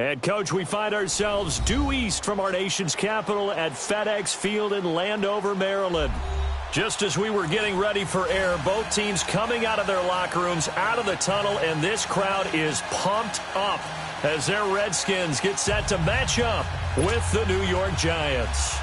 And, Coach, we find ourselves due east from our nation's capital at FedEx Field in Landover, Maryland. Just as we were getting ready for air, both teams coming out of their locker rooms, out of the tunnel, and this crowd is pumped up as their Redskins get set to match up with the New York Giants.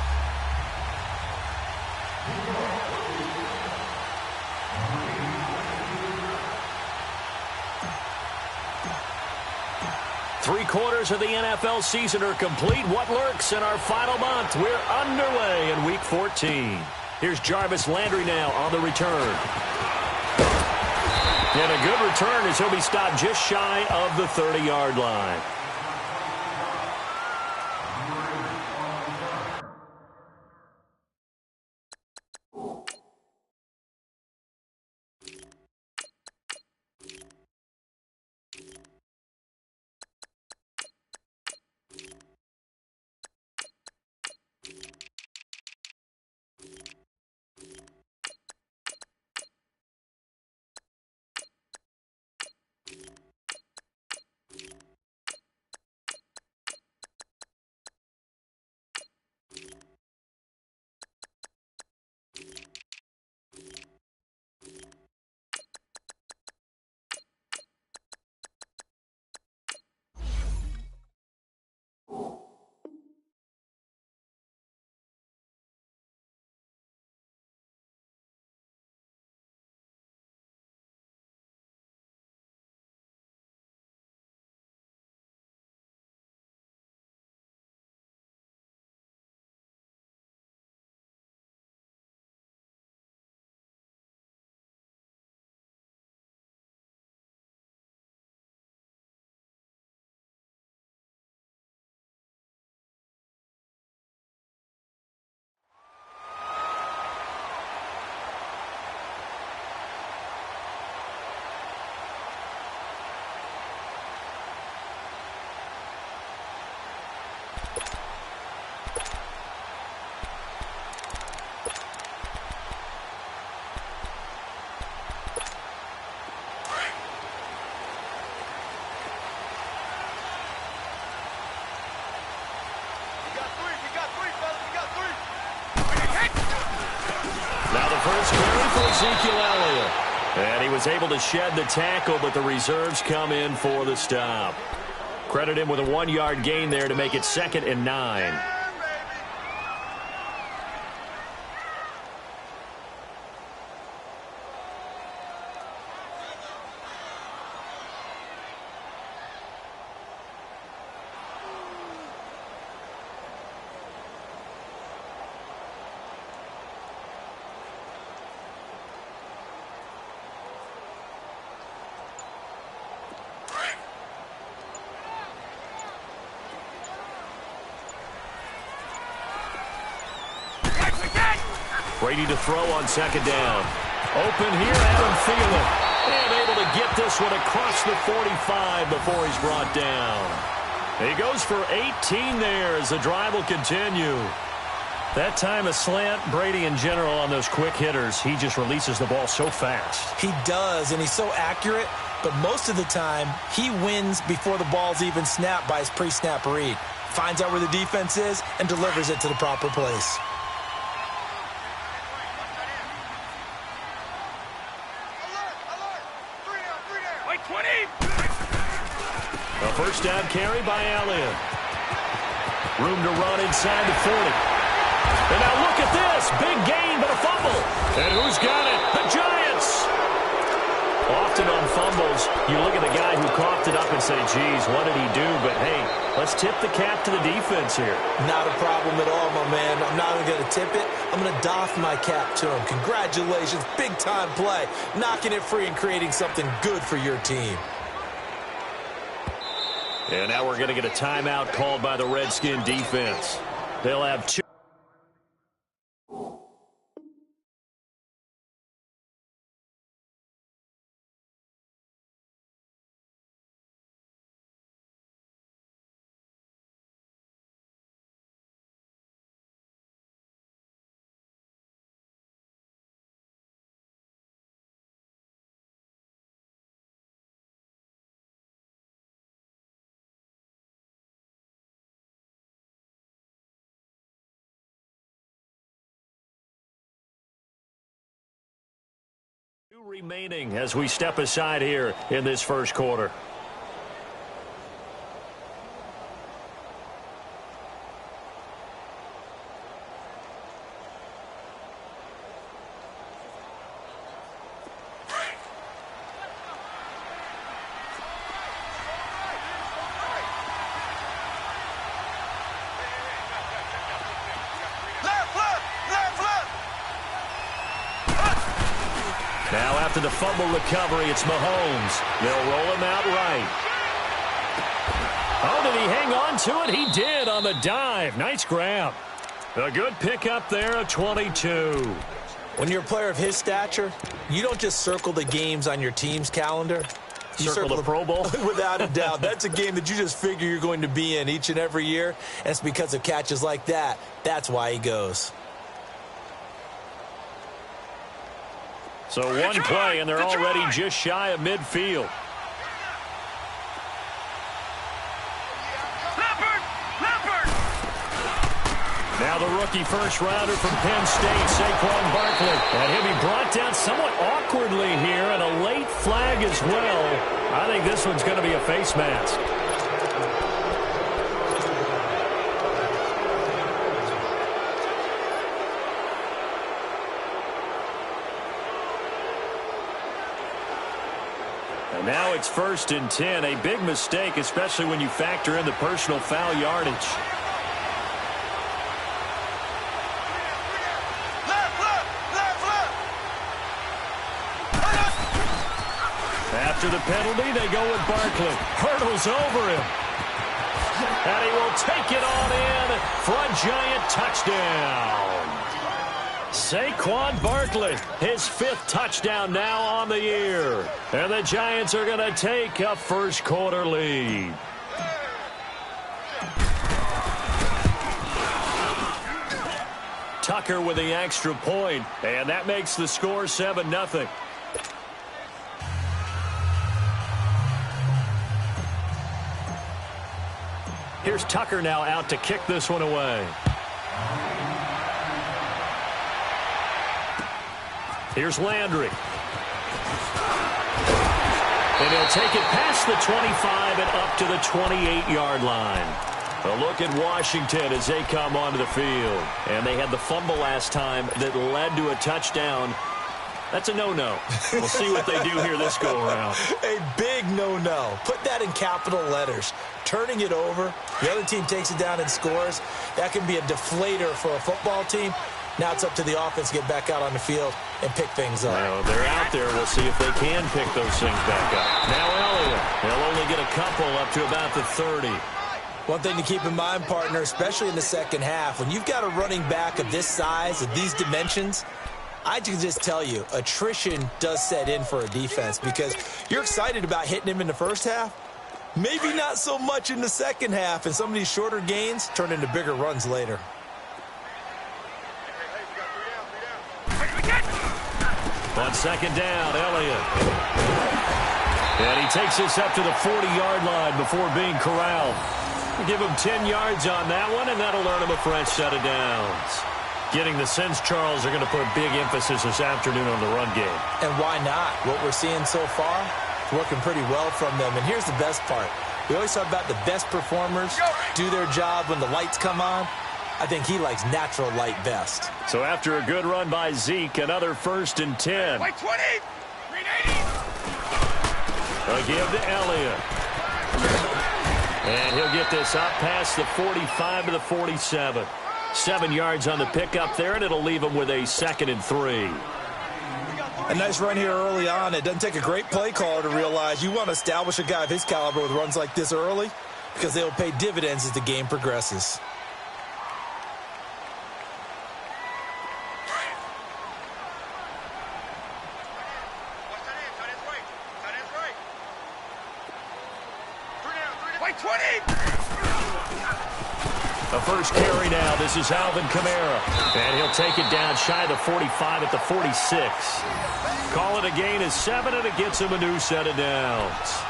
Three-quarters of the NFL season are complete. What lurks in our final month? We're underway in Week 14. Here's Jarvis Landry now on the return. And a good return as he'll be stopped just shy of the 30-yard line. First carry for Ezekiel Elliott. And he was able to shed the tackle, but the reserves come in for the stop. Credit him with a 1-yard gain there to make it 2nd and 9. Brady to throw on 2nd down. Open here, Adam Thielen. And able to get this one across the 45 before he's brought down. He goes for 18 there as the drive will continue. That time a slant, Brady in general on those quick hitters, he just releases the ball so fast. He does, and he's so accurate, but most of the time he wins before the ball's even snapped by his pre-snap read. Finds out where the defense is and delivers it to the proper place. A first down carry by Elliott. Room to run inside the 40. And now look at this. Big gain, but a fumble. And who's got it? The Giants. Often on fumbles, you look at the guy who coughed it up and say, geez, what did he do? But, hey, let's tip the cap to the defense here. Not a problem at all, my man. I'm not even going to tip it. I'm going to doff my cap to him. Congratulations. Big-time play. Knocking it free and creating something good for your team. And now we're going to get a timeout called by the Redskin defense. They'll have 2. Remaining as we step aside here in this first quarter. Now after the fumble recovery, it's Mahomes. They'll roll him out right. Oh, did he hang on to it? He did on the dive. Nice grab. A good pickup there of 22. When you're a player of his stature, you don't just circle the games on your team's calendar. You circle the Pro Bowl? Without a doubt. That's a game that you just figure you're going to be in each and every year. And it's because of catches like that. That's why he goes. So one play, and they're already just shy of midfield. Now the rookie first-rounder from Penn State, Saquon Barkley. And he'll be brought down somewhat awkwardly here, and a late flag as well. I think this one's going to be a face mask. And now it's 1st and 10. A big mistake, especially when you factor in the personal foul yardage. After the penalty, they go with Barkley. Hurdles over him. And he will take it on in for a Giant touchdown. Saquon Barkley, his 5th touchdown now on the year. And the Giants are going to take a first quarter lead. Tucker with the extra point, and that makes the score 7-0. Here's Tucker now out to kick this one away. Here's Landry. And he'll take it past the 25 and up to the 28-yard line. A look at Washington as they come onto the field. And they had the fumble last time that led to a touchdown. That's a no-no. We'll see what they do here this go-around. A big no-no. Put that in capital letters. Turning it over, the other team takes it down and scores. That can be a deflator for a football team. Now it's up to the offense to get back out on the field and pick things up. Well, they're out there. We'll see if they can pick those things back up. Now Elliott. They'll only get a couple up to about the 30. One thing to keep in mind, partner, especially in the second half, when you've got a running back of this size, of these dimensions, I can just tell you, attrition does set in for a defense because you're excited about hitting him in the first half. Maybe not so much in the second half, and some of these shorter gains turn into bigger runs later. On second down, Elliott. And he takes this up to the 40-yard line before being corralled. Give him 10 yards on that one, and that'll earn him a fresh set of downs. Getting the sense Charles are going to put a big emphasis this afternoon on the run game. And why not? What we're seeing so far is working pretty well from them. And here's the best part. We always talk about the best performers do their job when the lights come on. I think he likes natural light best. So after a good run by Zeke, another 1st and 10. Wait, 20! 380! A give to Elliott. And he'll get this up past the 45 to the 47. 7 yards on the pickup there, and it'll leave him with a 2nd and 3. A nice run here early on. It doesn't take a great play caller to realize you want to establish a guy of his caliber with runs like this early because they'll pay dividends as the game progresses. A first carry now. This is Alvin Kamara. And he'll take it down shy of the 45 at the 46. Call it a gain of 7, and it gets him a new set of downs.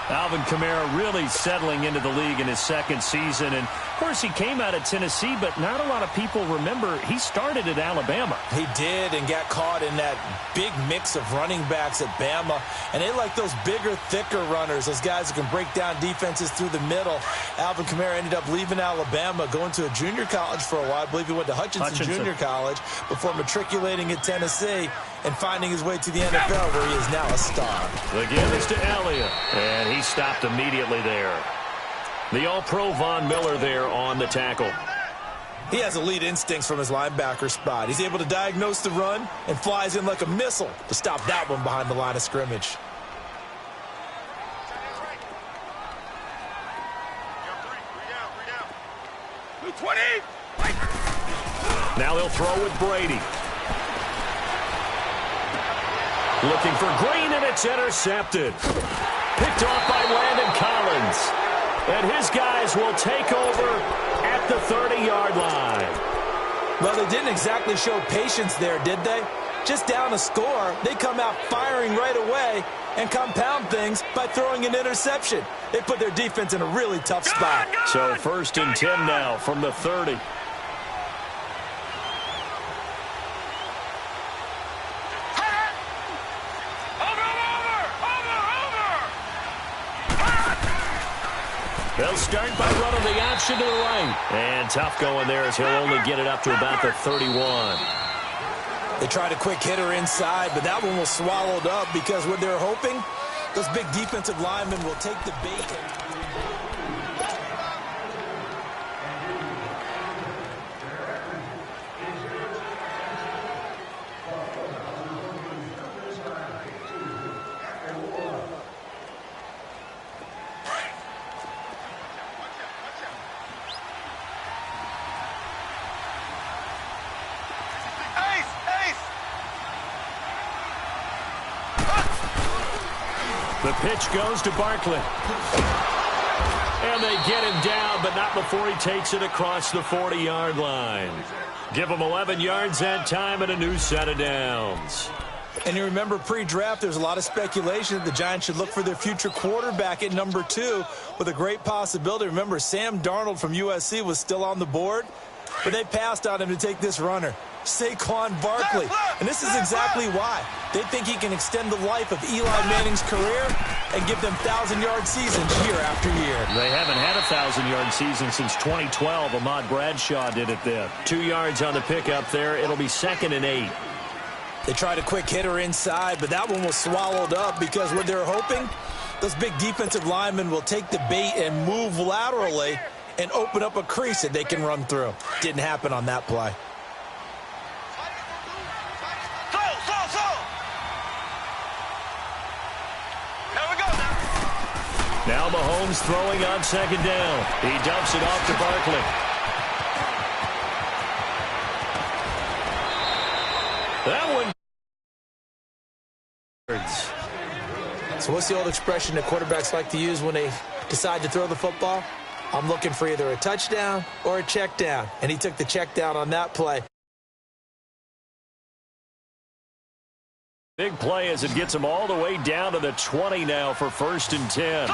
Alvin Kamara really settling into the league in his 2nd season, and Of course, he came out of Tennessee, but not a lot of people remember he started at Alabama. He did and got caught in that big mix of running backs at Bama. And they like those bigger, thicker runners, those guys who can break down defenses through the middle. Alvin Kamara ended up leaving Alabama, going to a junior college for a while. I believe he went to Hutchinson Junior College before matriculating at Tennessee and finding his way to the NFL, where he is now a star. The give is to Elliott, and he stopped immediately there. The All-Pro Von Miller there on the tackle. He has elite instincts from his linebacker spot. He's able to diagnose the run and flies in like a missile to stop that one behind the line of scrimmage. Now they'll throw with Brady. Looking for Green, and it's intercepted. Picked off by Landon Collins. And his guys will take over at the 30-yard line. Well, they didn't exactly show patience there, did they? Just down a score, they come out firing right away and compound things by throwing an interception. They put their defense in a really tough spot. So 1st and 10 now from the 30. They'll start by running the option to the right. And tough going there as he'll only get it up to about the 31. They tried a quick hitter inside, but that one was swallowed up because what they're hoping, those big defensive linemen will take the bait. The pitch goes to Barkley. And they get him down, but not before he takes it across the 40-yard line. Give him 11 yards that time and a new set of downs. And you remember pre-draft, there's a lot of speculation that the Giants should look for their future quarterback at number 2 with a great possibility. Remember, Sam Darnold from USC was still on the board, but they passed on him to take this runner, Saquon Barkley. And this is exactly why. They think he can extend the life of Eli Manning's career and give them 1,000-yard seasons year after year. They haven't had a 1,000-yard season since 2012. Ahmad Bradshaw did it then. 2 yards on the pickup there. It'll be 2nd and 8. They tried a quick hitter inside, but that one was swallowed up because what they're hoping, those big defensive linemen will take the bait and move laterally and open up a crease that they can run through. Didn't happen on that play. Now Mahomes throwing on 2nd down. He dumps it off to Barkley. That one. So what's the old expression that quarterbacks like to use when they decide to throw the football? I'm looking for either a touchdown or a check down. And he took the check down on that play. Big play as it gets him all the way down to the 20 now for 1st and 10.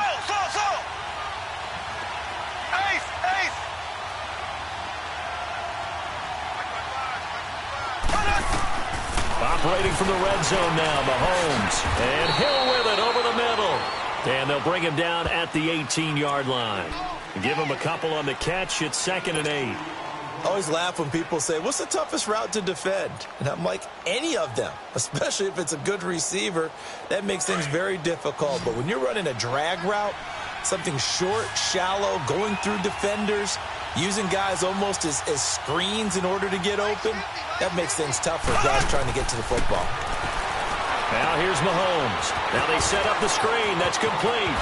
Operating from the red zone now, Mahomes. And Hill with it over the middle. And they'll bring him down at the 18-yard line. Give him a couple on the catch. It's 2nd and 8. I always laugh when people say, what's the toughest route to defend? And I'm like, any of them, especially if it's a good receiver. That makes things very difficult. But when you're running a drag route, something short, shallow, going through defenders, using guys almost as screens in order to get open, that makes things tough for guys trying to get to the football. Now here's Mahomes. Now they set up the screen. That's complete.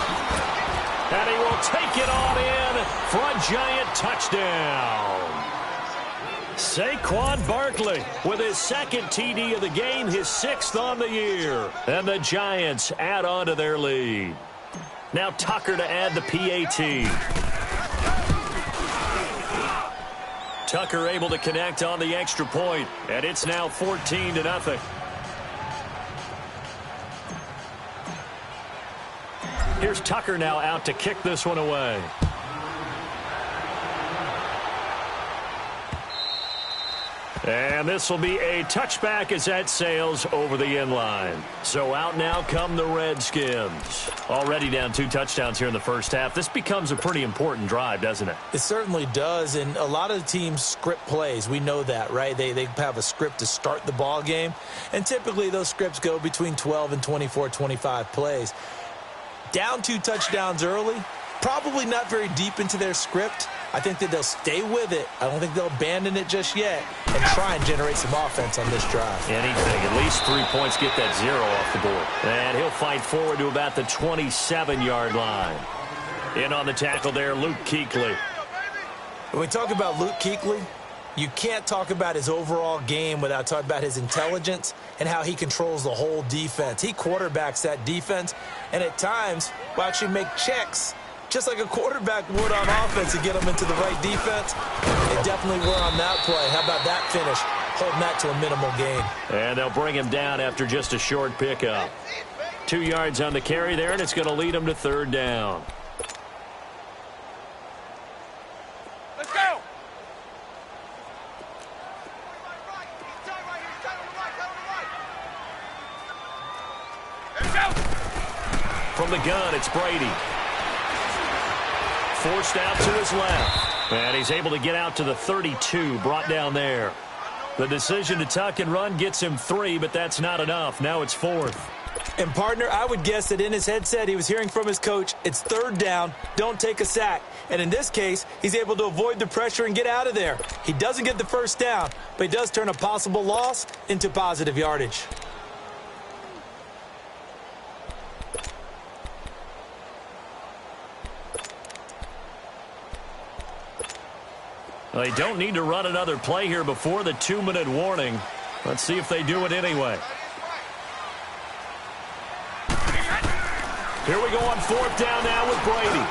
And he will take it on in for a Giant touchdown. Saquon Barkley with his 2nd TD of the game, his 6th on the year. And the Giants add on to their lead. Now Tucker to add the PAT. Tucker able to connect on the extra point, and it's now 14-0. Here's Tucker now out to kick this one away. And this will be a touchback as that sails over the inline. So out now come the Redskins. Already down 2 touchdowns here in the first half. This becomes a pretty important drive, doesn't it? It certainly does, and a lot of the teams script plays. We know that, right? They have a script to start the ball game, and typically those scripts go between 12 and 24, 25 plays. Down 2 touchdowns early, probably not very deep into their script. I think that they'll stay with it. I don't think they'll abandon it just yet and try and generate some offense on this drive. Anything. At least 3 points, get that 0 off the board. And he'll fight forward to about the 27-yard line. In on the tackle there, Luke Kuechly. When we talk about Luke Kuechly, you can't talk about his overall game without talking about his intelligence and how he controls the whole defense. He quarterbacks that defense, and at times will actually make checks just like a quarterback would on offense to get them into the right defense. They definitely were on that play. How about that finish? Holding that to a minimal gain. And they'll bring him down after just a short pickup. 2 yards on the carry there, and it's going to lead him to 3rd down. Let's go. Let's go. From the gun, it's Brady. Forced out to his left. And he's able to get out to the 32, brought down there. The decision to tuck and run gets him 3, but that's not enough. Now it's 4th. And, partner, I would guess that in his headset he was hearing from his coach, it's 3rd down, don't take a sack. And in this case, he's able to avoid the pressure and get out of there. He doesn't get the 1st down, but he does turn a possible loss into positive yardage. Well, they don't need to run another play here before the 2-minute warning. Let's see if they do it anyway. Here we go on 4th down now with Brady.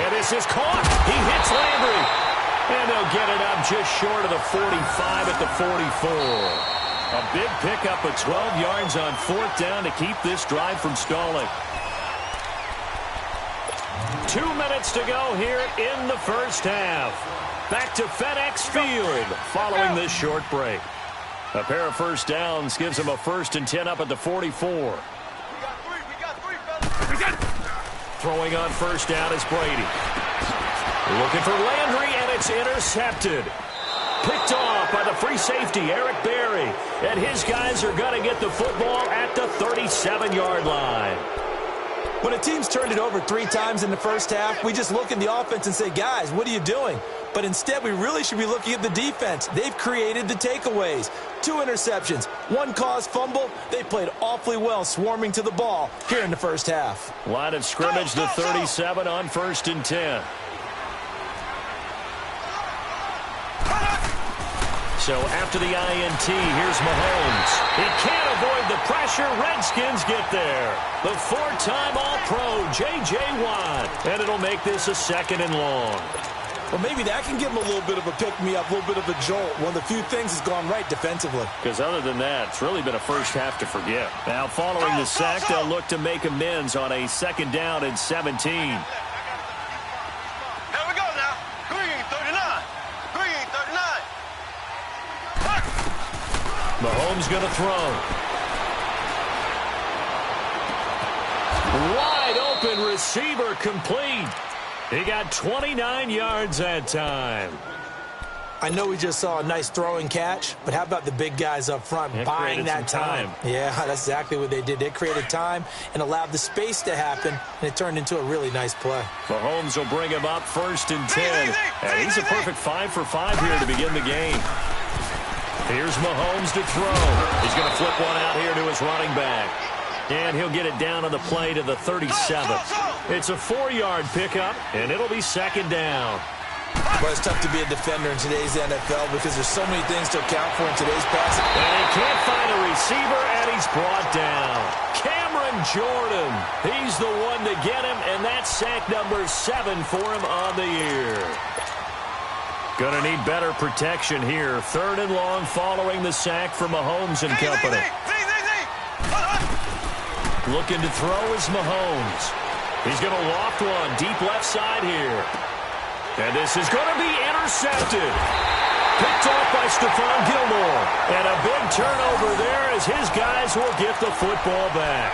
And this is caught. He hits Landry. And they'll get it up just short of the 45 at the 44. A big pickup of 12 yards on 4th down to keep this drive from stalling. 2 minutes to go here in the first half. Back to FedEx Field following this short break. A pair of 1st downs gives them a 1st and 10 up at the 44. We got three, fellas. Throwing on 1st down is Brady. Looking for Landry, and it's intercepted. Picked off by the free safety, Eric Berry. And his guys are going to get the football at the 37-yard line. When a team's turned it over 3 times in the first half, we just look at the offense and say, guys, what are you doing? But instead, we really should be looking at the defense. They've created the takeaways. 2 interceptions, 1 caused fumble. They played awfully well swarming to the ball here in the first half. Line of scrimmage, the 37 on 1st and 10. So after the INT, here's Mahomes. He can't avoid the pressure. Redskins get there. The 4-time All-Pro, J.J. Watt. And it'll make this a 2nd and long. Well, maybe that can give him a little bit of a pick-me-up, a little bit of a jolt. One of the few things has gone right defensively. Because other than that, it's really been a first half to forget. Now, following the sack, they'll look to make amends on a 2nd down and 17. Here we go now. Green 39. Green 39. Mahomes going to throw. Wide open receiver complete. He got 29 yards that time. I know we just saw a nice throwing catch, but how about the big guys up front buying that time? Yeah, that's exactly what they did. They created time and allowed the space to happen, and it turned into a really nice play. Mahomes will bring him up 1st and 10. And he's a perfect 5 for 5 here to begin the game. Here's Mahomes to throw. He's going to flip one out here to his running back. And he'll get it down on the play to the 37. It's a 4-yard pickup, and it'll be 2nd down. Well, it's tough to be a defender in today's NFL because there's so many things to account for in today's passing. And he can't find a receiver, and he's brought down. Cameron Jordan. He's the one to get him, and that's sack number 7 for him on the year. Gonna need better protection here. 3rd and long following the sack for Mahomes and company. Looking to throw is Mahomes. He's going to loft one deep left side here. And this is going to be intercepted. Picked off by Stephon Gilmore. And a big turnover there as his guys will get the football back.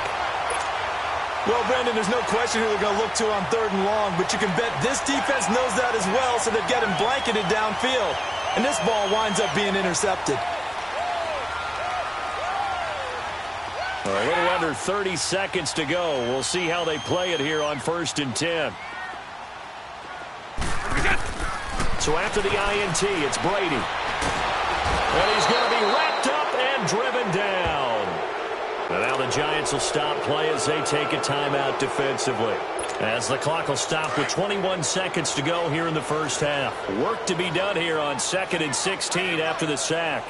Well, Brandon, there's no question who they're going to look to on 3rd and long, but you can bet this defense knows that as well, so they've got him blanketed downfield. And this ball winds up being intercepted. A little under 30 seconds to go. We'll see how they play it here on 1st and 10. So after the INT, it's Brady. And he's going to be wrapped up and driven down. And now the Giants will stop play as they take a timeout defensively. As the clock will stop with 21 seconds to go here in the first half. Work to be done here on 2nd and 16 after the sack.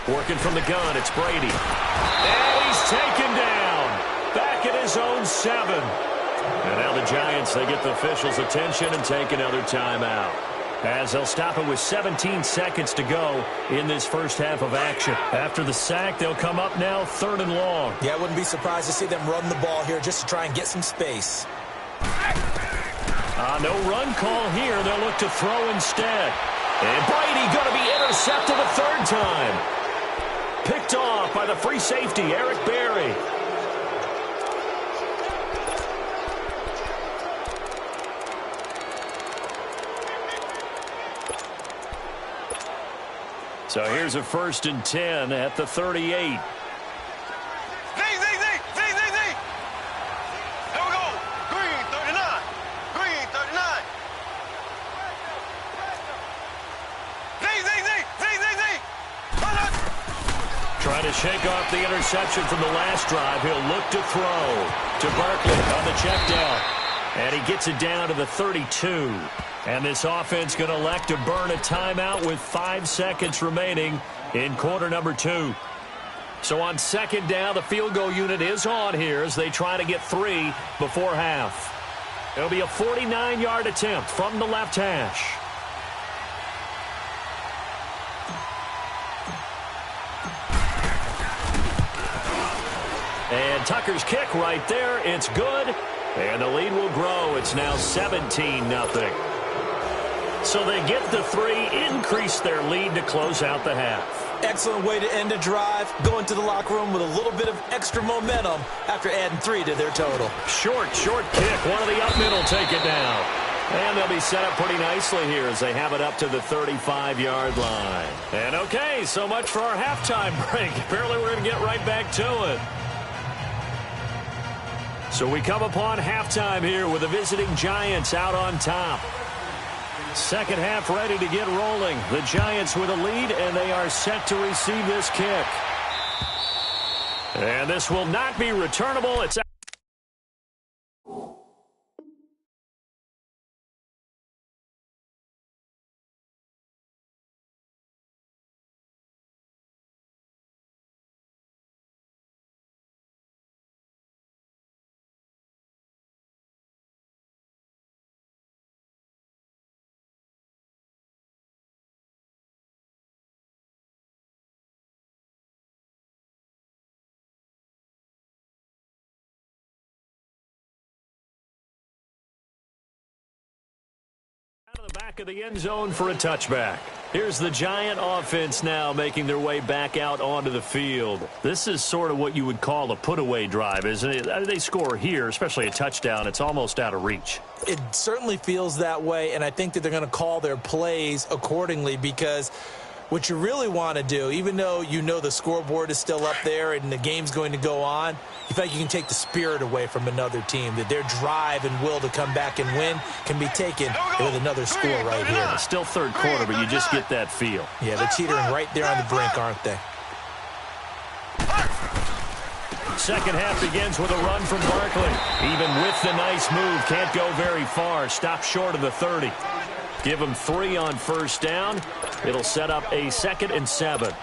Working from the gun, it's Brady. And he's taken down. Back at his own 7. And now the Giants, they get the officials' attention and take another timeout. As they'll stop it with 17 seconds to go in this first half of action. After the sack, they'll come up now 3rd and long. Yeah, I wouldn't be surprised to see them run the ball here just to try and get some space. No run call here. They'll look to throw instead. And Brady going to be intercepted a 3rd time. Picked off by the free safety, Eric Berry. So here's a 1st and 10 at the 38. Z. Here we go. Green, 39. Green, 39. Z. Trying to shake off the interception from the last drive. He'll look to throw to Barkley on the check down. And he gets it down to the 32. And this offense going to elect to burn a timeout with 5 seconds remaining in quarter number 2. So on 2nd down, the field goal unit is on here as they try to get 3 before half. It'll be a 49-yard attempt from the left hash. And Tucker's kick right there. It's good. And the lead will grow. It's now 17-0. So they get the 3, increase their lead to close out the half. Excellent way to end a drive. Go into the locker room with a little bit of extra momentum after adding 3 to their total. Short kick. One of the up middle take it down. And they'll be set up pretty nicely here as they have it up to the 35-yard line. And okay, so much for our halftime break. Apparently we're going to get right back to it. So we come upon halftime here with the visiting Giants out on top. Second half ready to get rolling. The Giants with a lead, and they are set to receive this kick. And this will not be returnable. It's out. Out of the back of the end zone for a touchback. Here's the Giant offense now making their way back out onto the field. This is sort of what you would call a put-away drive, isn't it? They score here, especially a touchdown. It's almost out of reach. It certainly feels that way, and I think that they're going to call their plays accordingly because what you really want to do, even though you know the scoreboard is still up there and the game's going to go on, you feel like you can take the spirit away from another team, that their drive and will to come back and win can be taken with another score right here. It's still third quarter, but you just get that feel. Yeah, they're teetering right there on the brink, aren't they? Second half begins with a run from Barkley. Even with the nice move, can't go very far. Stop short of the 30. Give them 3 on first down. It'll set up a 2nd and 7.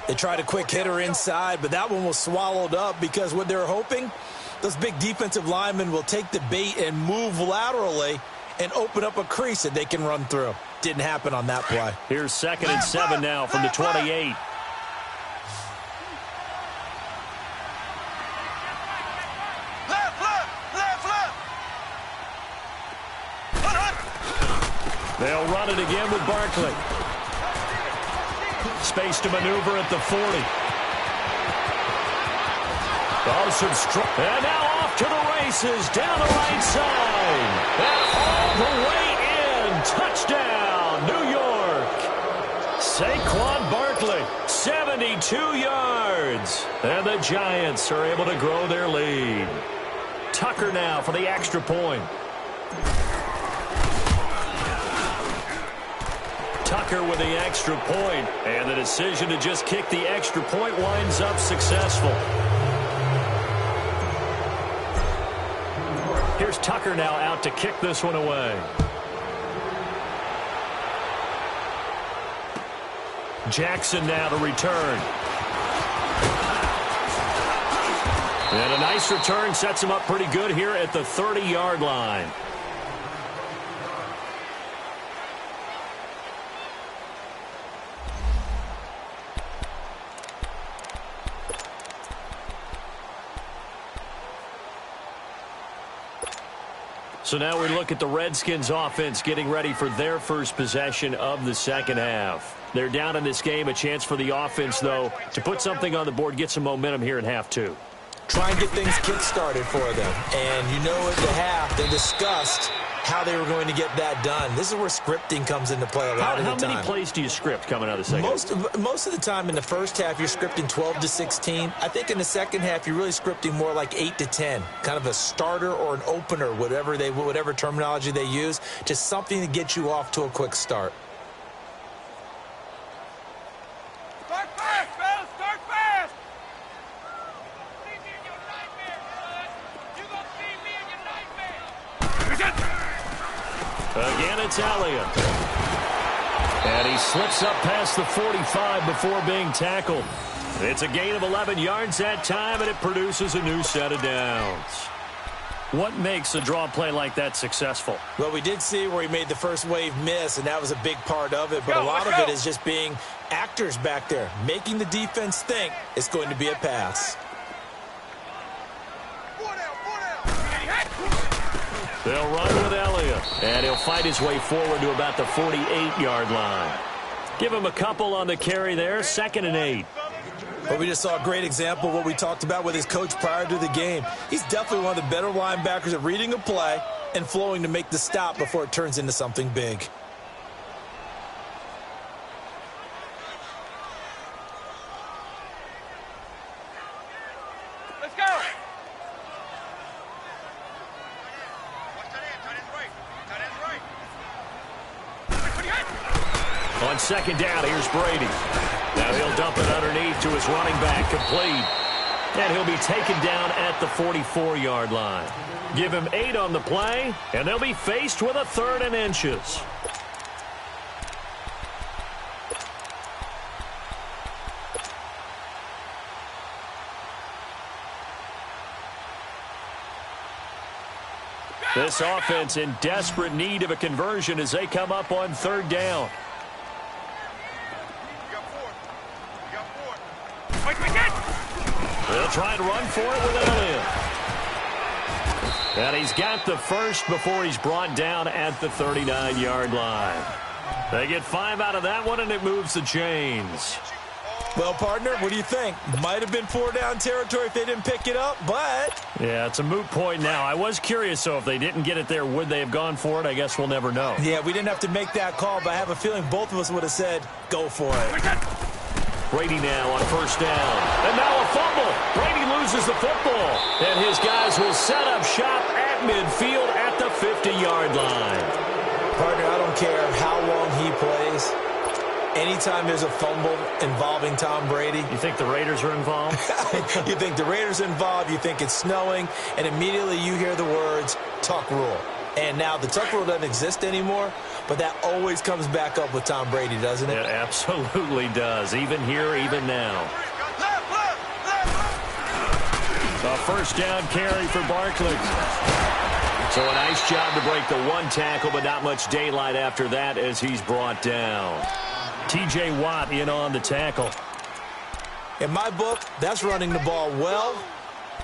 They tried a quick hitter inside, but that one was swallowed up because what they're hoping, those big defensive linemen will take the bait and move laterally and open up a crease that they can run through. Didn't happen on that play. Here's 2nd and 7 now from the 28. They'll run it again with Barkley. Space to maneuver at the 40. Oh, some strong. And now off to the races down the right side. And all the way in. Touchdown, New York. Saquon Barkley, 72 yards. And the Giants are able to grow their lead. Tucker now for the extra point. Tucker with the extra point, and the decision to just kick the extra point winds up successful. Here's Tucker now out to kick this one away. Jackson now to return. And a nice return sets him up pretty good here at the 30-yard line. So now we look at the Redskins offense getting ready for their first possession of the second half. They're down in this game. A chance for the offense, though, to put something on the board, get some momentum here in half two. Try and get things kick-started for them. And you know at the half, they discussed how they were going to get that done. This is where scripting comes into play a lot of the time. How many plays do you script coming out of the second half? Most of the time in the first half, you're scripting 12 to 16. I think in the second half, you're really scripting more like 8 to 10. Kind of a starter or an opener, whatever terminology they use. Just something to get you off to a quick start. Start fast, fellas! Start fast! Again, it's Elliott. And he slips up past the 45 before being tackled. It's a gain of 11 yards that time, and it produces a new set of downs. What makes a draw play like that successful? Well, we did see where he made the first wave miss, and that was a big part of it. But a lot of it is just being actors back there, making the defense think it's going to be a pass. They'll run with Elliott, and he'll fight his way forward to about the 48-yard line. Give him a couple on the carry there, 2nd and 8. But we just saw a great example of what we talked about with his coach prior to the game. He's definitely one of the better linebackers at reading a play and flowing to make the stop before it turns into something big. Let's go! On second down, here's Brady. Now he'll dump it underneath to his running back, complete. And he'll be taken down at the 44-yard line. Give him 8 on the play, and they'll be faced with a 3rd and inches. This offense in desperate need of a conversion as they come up on 3rd down. They'll try and run for it with Elliott. And he's got the first before he's brought down at the 39-yard line. They get 5 out of that one, and it moves the chains. Well, partner, what do you think? Might have been 4-down territory if they didn't pick it up, but... Yeah, it's a moot point now. I was curious, so if they didn't get it there, would they have gone for it? I guess we'll never know. Yeah, we didn't have to make that call, but I have a feeling both of us would have said, go for it. Brady now on 1st down. And now a fumble. Brady loses the football. And his guys will set up shop at midfield at the 50-yard line. Partner, I don't care how long he plays. Anytime there's a fumble involving Tom Brady. You think the Raiders are involved? You think the Raiders are involved, you think it's snowing, and immediately you hear the words, Tuck Rule. And now the Tuck Rule doesn't exist anymore, but that always comes back up with Tom Brady, doesn't it? It absolutely does, even here, even now. A 1st down carry for Barkley. So a nice job to break the 1 tackle, but not much daylight after that as he's brought down. T.J. Watt in on the tackle. In my book, that's running the ball well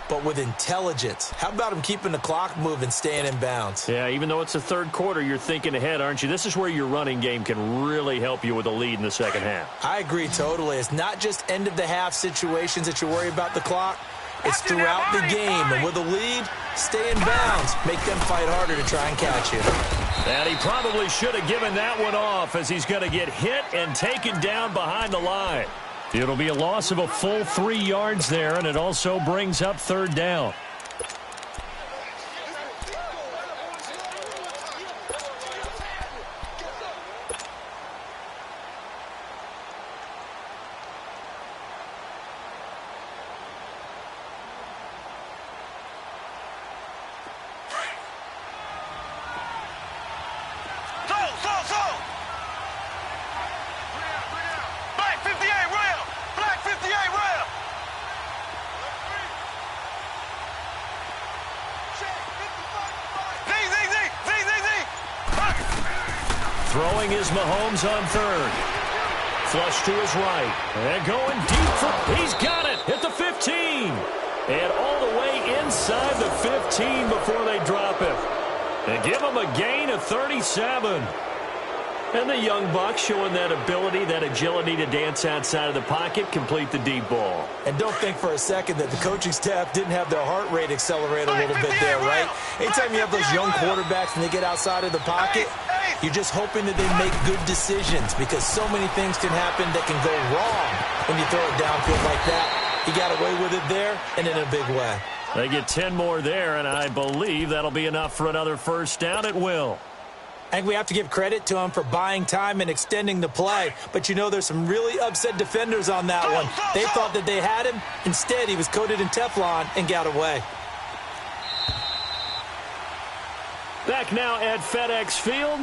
but with intelligence. How about him keeping the clock moving, staying in bounds? Yeah, even though it's the third quarter, you're thinking ahead, aren't you? This is where your running game can really help you with a lead in the second half. I agree totally. It's not just end-of-the-half situations that you worry about the clock. It's throughout the game. And with a lead, stay in bounds. Make them fight harder to try and catch you. And he probably should have given that one off as he's going to get hit and taken down behind the line. It'll be a loss of a full 3 yards there, and it also brings up third down. Throwing is Mahomes on third. Flush to his right. And going deep for... He's got it at the 15. And all the way inside the 15 before they drop him. And give him a gain of 37. And the young buck showing that ability, that agility to dance outside of the pocket, complete the deep ball. And don't think for a second that the coaching staff didn't have their heart rate accelerate a little bit there, right? Anytime you have those young quarterbacks and they get outside of the pocket, you're just hoping that they make good decisions because so many things can happen that can go wrong when you throw it downfield like that. He got away with it there and in a big way. They get 10 more there, and I believe that'll be enough for another first down at will. I think we have to give credit to him for buying time and extending the play. But, you know, there's some really upset defenders on that one. They thought that they had him. Instead, he was coated in Teflon and got away. Back now at FedEx Field.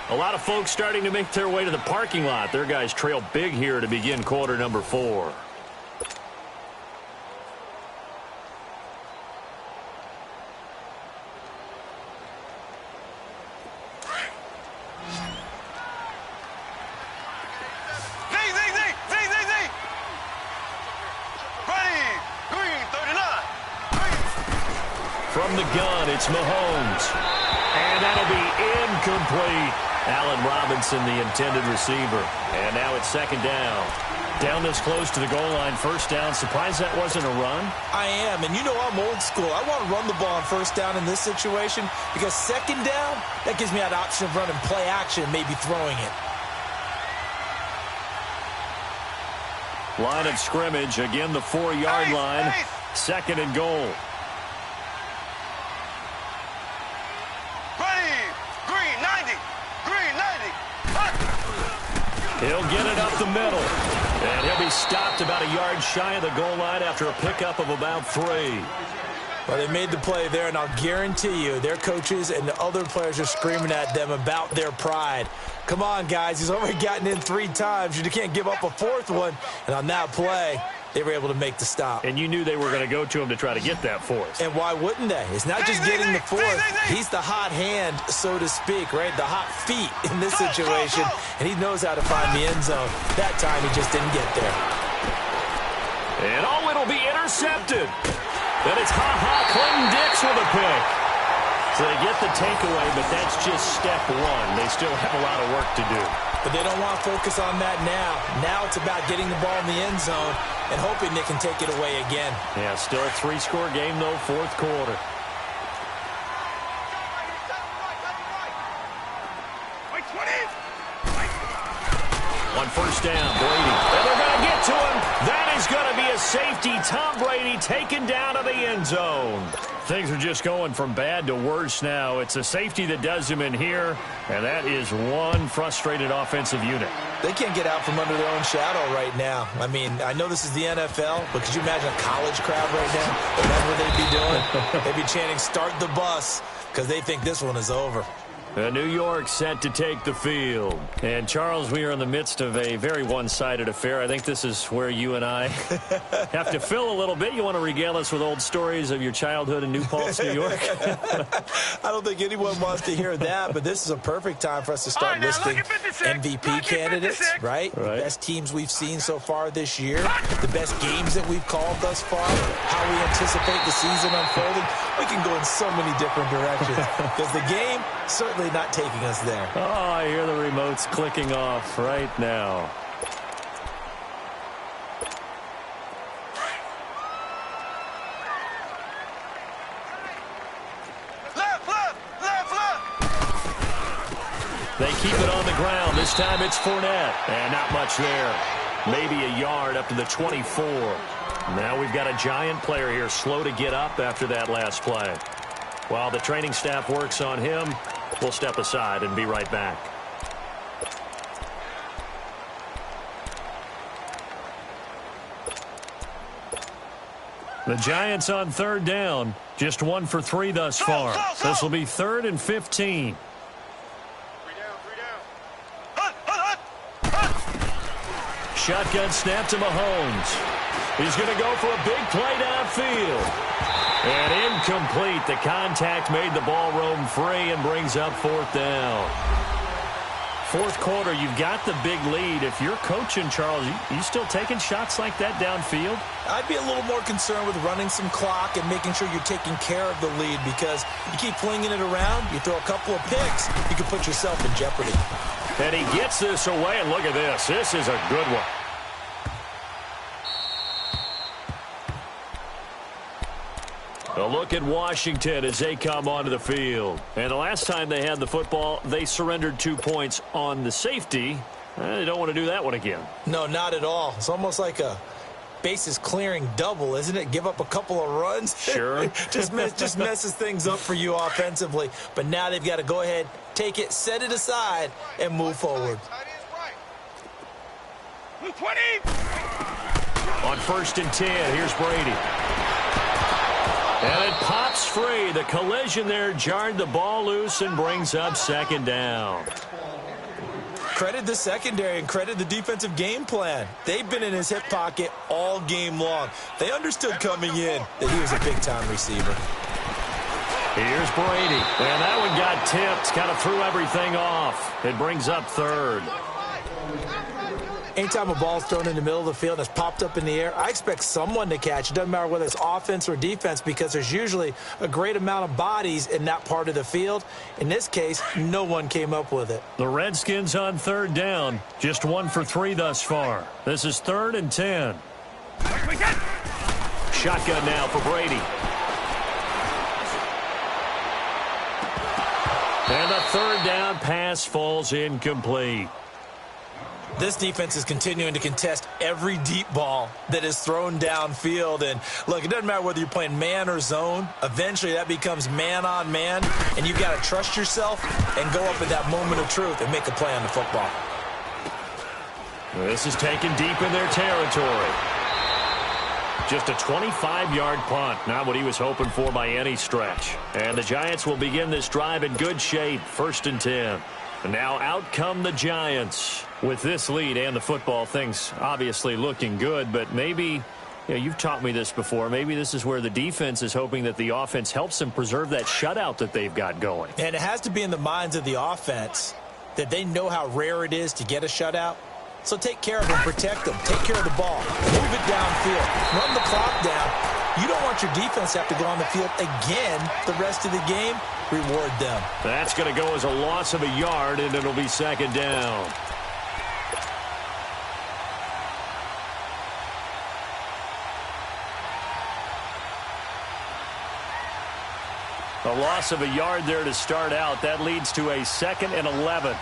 A lot of folks starting to make their way to the parking lot. Their guys trail big here to begin quarter number 4. From the gun, it's Mahomes. And that'll be incomplete. Allen Robinson, the intended receiver. And now it's second down. Down this close to the goal line, first down. Surprised that wasn't a run? I am, and you know I'm old school. I want to run the ball on first down in this situation because second down, that gives me that option of running play action and maybe throwing it. Line of scrimmage, again the 4-yard line. Second and goal. He'll get it up the middle. And he'll be stopped about a yard shy of the goal line after a pickup of about 3. Well, they made the play there, and I'll guarantee you their coaches and the other players are screaming at them about their pride. Come on, guys. He's already gotten in 3 times. You can't give up a 4th one. And on that play, they were able to make the stop. And you knew they were going to go to him to try to get that 4th. And why wouldn't they? It's not just getting the 4th. He's the hot hand, so to speak, right? The hot feet in this situation. And he knows how to find the end zone. That time, he just didn't get there. And it'll be intercepted. And it's Clinton Dix with a pick. So they get the takeaway, but that's just step 1. They still have a lot of work to do. But they don't want to focus on that now. Now it's about getting the ball in the end zone and hoping they can take it away again. Yeah, still a 3-score game, though, 4th quarter. On first down, Brady. And they're going to get to him. That is going to be a safety. Tom Brady taken down to the end zone. Things are just going from bad to worse now. It's a safety that does him in here, and that is one frustrated offensive unit. They can't get out from under their own shadow right now. I mean, I know this is the NFL, but could you imagine a college crowd right now? That's what they'd be doing. They'd be chanting, "Start the bus," because they think this one is over. New York set to take the field. And, Charles, we are in the midst of a very one-sided affair. I think this is where you and I have to fill a little bit. You want to regale us with old stories of your childhood in New Paltz, New York? I don't think anyone wants to hear that, but this is a perfect time for us to start listing MVP candidates, right? The best teams we've seen so far this year, the best games that we've called thus far, how we anticipate the season unfolding. We can go in so many different directions because the game certainly not taking us there. Oh, I hear the remotes clicking off right now. They keep it on the ground. This time it's Fournette. And not much there. Maybe a yard up to the 24. Now we've got a Giant player here slow to get up after that last play. While the training staff works on him, we'll step aside and be right back. The Giants on third down. Just 1 for 3 thus far. This will be 3rd and 15. Shotgun snap to Mahomes. He's going to go for a big play downfield. And incomplete. The contact made the ball roam free and brings up 4th down. 4th quarter, you've got the big lead. If you're coaching, Charles, you still taking shots like that downfield? I'd be a little more concerned with running some clock and making sure you're taking care of the lead because you keep flinging it around, you throw a couple of picks, you can put yourself in jeopardy. And he gets this away, and look at this. This is a good one. A look at Washington as they come onto the field. And the last time they had the football, they surrendered 2 points on the safety. They don't want to do that one again. No, not at all. It's almost like a bases clearing double, isn't it? Give up a couple of runs. Sure. just messes things up for you offensively. But now they've got to go ahead, take it, set it aside, and move forward. 20. On 1st and 10, here's Brady. And it pops free. The collision there jarred the ball loose and brings up 2nd down. Credit the secondary and credit the defensive game plan. They've been in his hip pocket all game long. They understood coming in that he was a big-time receiver. Here's Brady. And that one got tipped. Kind of threw everything off. It brings up 3rd. Anytime a ball's thrown in the middle of the field and it's popped up in the air, I expect someone to catch. It doesn't matter whether it's offense or defense because there's usually a great amount of bodies in that part of the field. In this case, no one came up with it. The Redskins on 3rd down. Just 1 for 3 thus far. This is 3rd and 10. Shotgun now for Brady. And the 3rd down pass falls incomplete. This defense is continuing to contest every deep ball that is thrown downfield. And, look, it doesn't matter whether you're playing man or zone. Eventually, that becomes man-on-man, and you've got to trust yourself and go up at that moment of truth and make a play on the football. This is taken deep in their territory. Just a 25-yard punt. Not what he was hoping for by any stretch. And the Giants will begin this drive in good shape. 1st and 10. And now out come the Giants. With this lead and the football, things obviously looking good, but maybe, you've taught me this before, maybe this is where the defense is hoping that the offense helps them preserve that shutout that they've got going. And it has to be in the minds of the offense that they know how rare it is to get a shutout. So take care of them, protect them, take care of the ball, move it downfield, run the clock down. You don't want your defense to have to go on the field again the rest of the game. Reward them. That's going to go as a loss of a yard, and it'll be 2nd down. A loss of a yard there to start out. That leads to a 2nd and 11.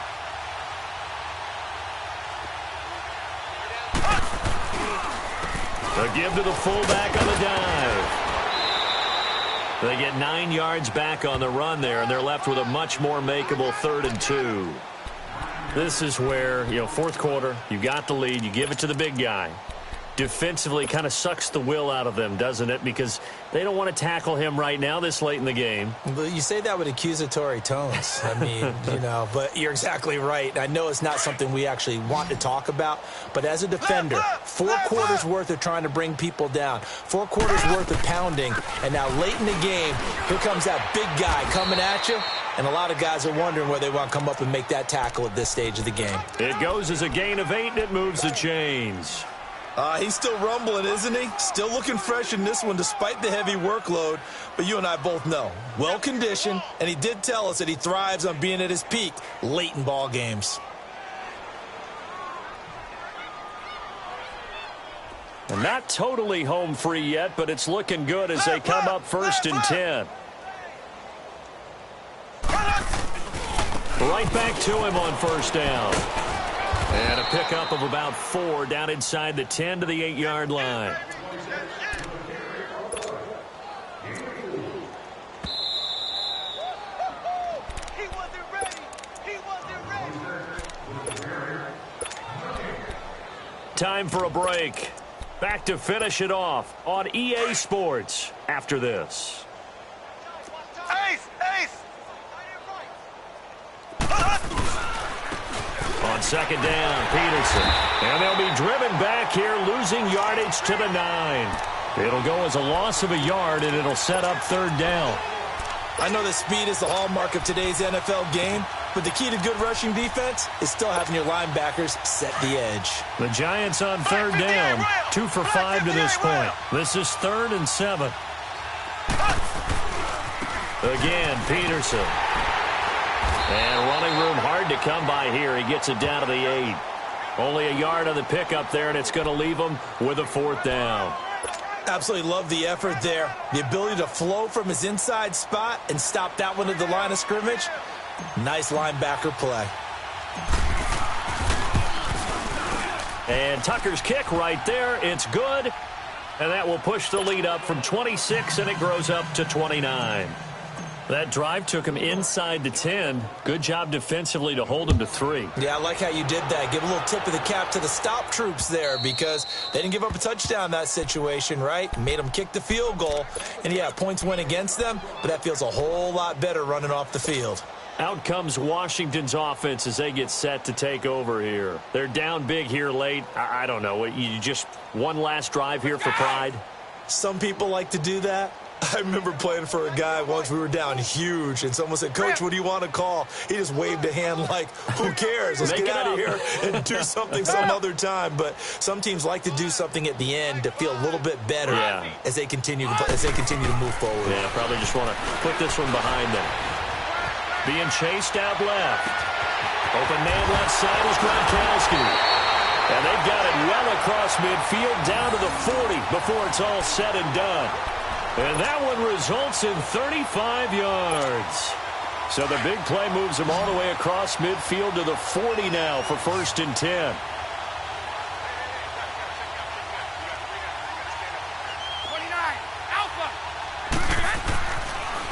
A give to the fullback on the dive. They get 9 yards back on the run there, and they're left with a much more makeable 3rd and 2. This is where, 4th quarter, you got the lead, you give it to the big guy. defensively kind of sucks the will out of them, doesn't it? Because they don't want to tackle him right now this late in the game. But you say that with accusatory tones. I mean, but you're exactly right. I know it's not something we actually want to talk about, but as a defender, 4 quarters worth of trying to bring people down, 4 quarters worth of pounding, and now late in the game, here comes that big guy coming at you, and a lot of guys are wondering where they want to come up and make that tackle at this stage of the game. It goes as a gain of 8, and it moves the chains. He's still rumbling, isn't he? Still looking fresh in this one despite the heavy workload. But you and I both know, well-conditioned, and he did tell us that he thrives on being at his peak late in ball games. And not totally home free yet, but it's looking good as they come up 1st and 10. Right back to him on 1st down. And a pickup of about 4 down inside the 10 to the 8-yard line. He wasn't ready. He wasn't ready. Time for a break. Back to finish it off on EA Sports after this. Ace! Ace! On 2nd down, Peterson. And they'll be driven back here, losing yardage to the 9. It'll go as a loss of a yard, and it'll set up 3rd down. I know that speed is the hallmark of today's NFL game, but the key to good rushing defense is still having your linebackers set the edge. The Giants on 3rd down, 2 for 5 to this point. This is 3rd and 7. Again, Peterson. And running room hard to come by here. He gets it down to the 8. Only a yard on the pickup there, and it's going to leave him with a 4th down. Absolutely love the effort there. The ability to flow from his inside spot and stop that one at the line of scrimmage. Nice linebacker play. And Tucker's kick right there. It's good. And that will push the lead up from 26, and it grows up to 29. That drive took him inside the 10. Good job defensively to hold him to 3. Yeah, I like how you did that. Give a little tip of the cap to the stop troops there because they didn't give up a touchdown in that situation, right? Made them kick the field goal. And, yeah, points went against them, but that feels a whole lot better running off the field. Out comes Washington's offense as they get set to take over here. They're down big here late. I don't know. You just one last drive here for pride? Some people like to do that. I remember playing for a guy once. We were down huge, and someone said, "Coach, what do you want to call?" He just waved a hand like, who cares? Let's get out of here and do something some other time. But some teams like to do something at the end to feel a little bit better as they continue to move forward. Yeah, probably just want to put this one behind them. Being chased out left. Open man left side is Gronkowski. And they've got it well across midfield down to the 40 before it's all said and done. And that one results in 35 yards. So the big play moves them all the way across midfield to the 40 now for 1st and 10.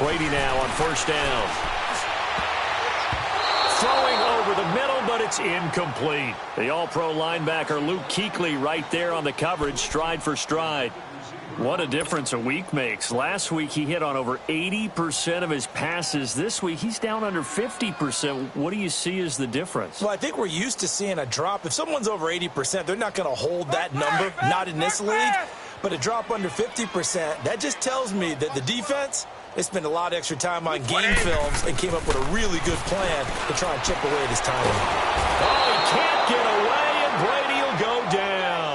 Brady now on 1st down. Throwing over the middle, but it's incomplete. The all-pro linebacker Luke Kuechly right there on the coverage, stride for stride. What a difference a week makes. Last week he hit on over 80% of his passes. This week he's down under 50%. What do you see as the difference? Well, I think we're used to seeing a drop. If someone's over 80%, they're not going to hold that number, not in this league. But a drop under 50%, that just tells me that the defense, they spent a lot of extra time on game films and came up with a really good plan to try and chip away at his timing. Oh, he can't get away, and Brady will go down.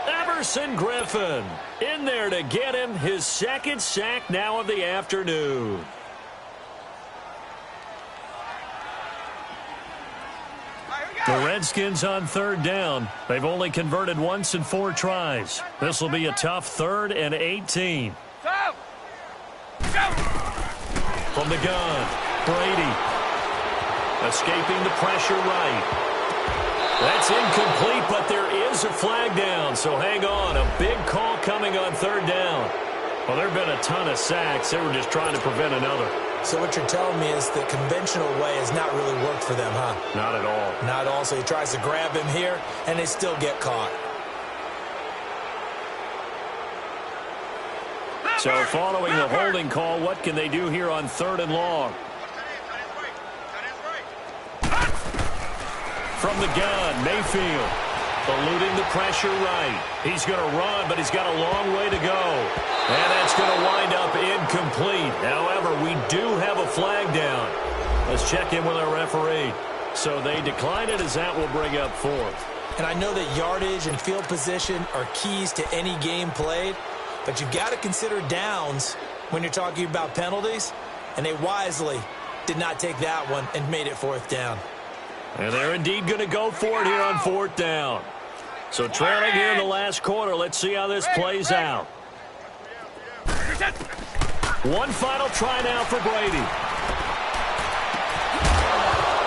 Everson Griffin in there to get him his 2nd sack now of the afternoon. The Redskins on 3rd down. They've only converted once in 4 tries. This will be a tough 3rd and 18. From the gun, Brady. Escaping the pressure right. That's incomplete, but there is a flag down, so hang on. A big call coming on 3rd down. Well, there have been a ton of sacks. They were just trying to prevent another. So what you're telling me is the conventional way has not really worked for them, huh? Not at all. Not at all. So he tries to grab him here, and they still get caught. So following the holding call, what can they do here on 3rd and long? From the gun, Mayfield. Eluding the pressure right. He's going to run, but he's got a long way to go. And that's going to wind up incomplete. However, we do have a flag down. Let's check in with our referee. So they decline it, as that will bring up 4th. And I know that yardage and field position are keys to any game played, but you've got to consider downs when you're talking about penalties, and they wisely did not take that one and made it 4th down. And they're indeed going to go for it here on 4th down. So trailing here in the last quarter, let's see how this plays out. One final try now for Brady.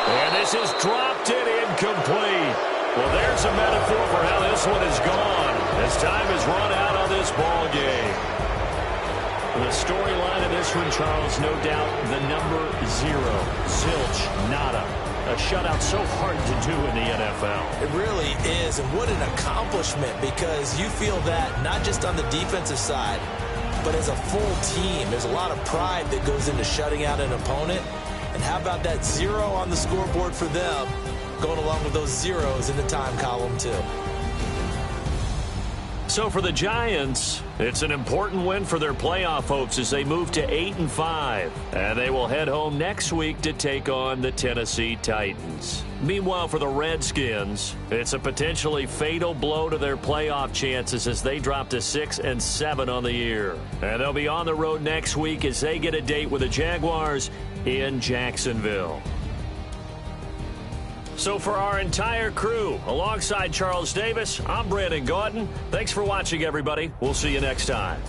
And this is dropped in incomplete. Well, there's a metaphor for how this one is gone as time has run out on this ball game. The storyline of this one, Charles, no doubt the number 0. Zilch, nada. A shutout so hard to do in the NFL. It really is, and what an accomplishment, because you feel that not just on the defensive side, but as a full team. There's a lot of pride that goes into shutting out an opponent. And how about that 0 on the scoreboard for them, going along with those zeros in the time column too. So for the Giants, it's an important win for their playoff hopes as they move to 8-5. And they will head home next week to take on the Tennessee Titans. Meanwhile, for the Redskins, it's a potentially fatal blow to their playoff chances as they drop to 6-7 on the year. And they'll be on the road next week as they get a date with the Jaguars in Jacksonville. So for our entire crew, alongside Charles Davis, I'm Brandon Gautin. Thanks for watching, everybody. We'll see you next time.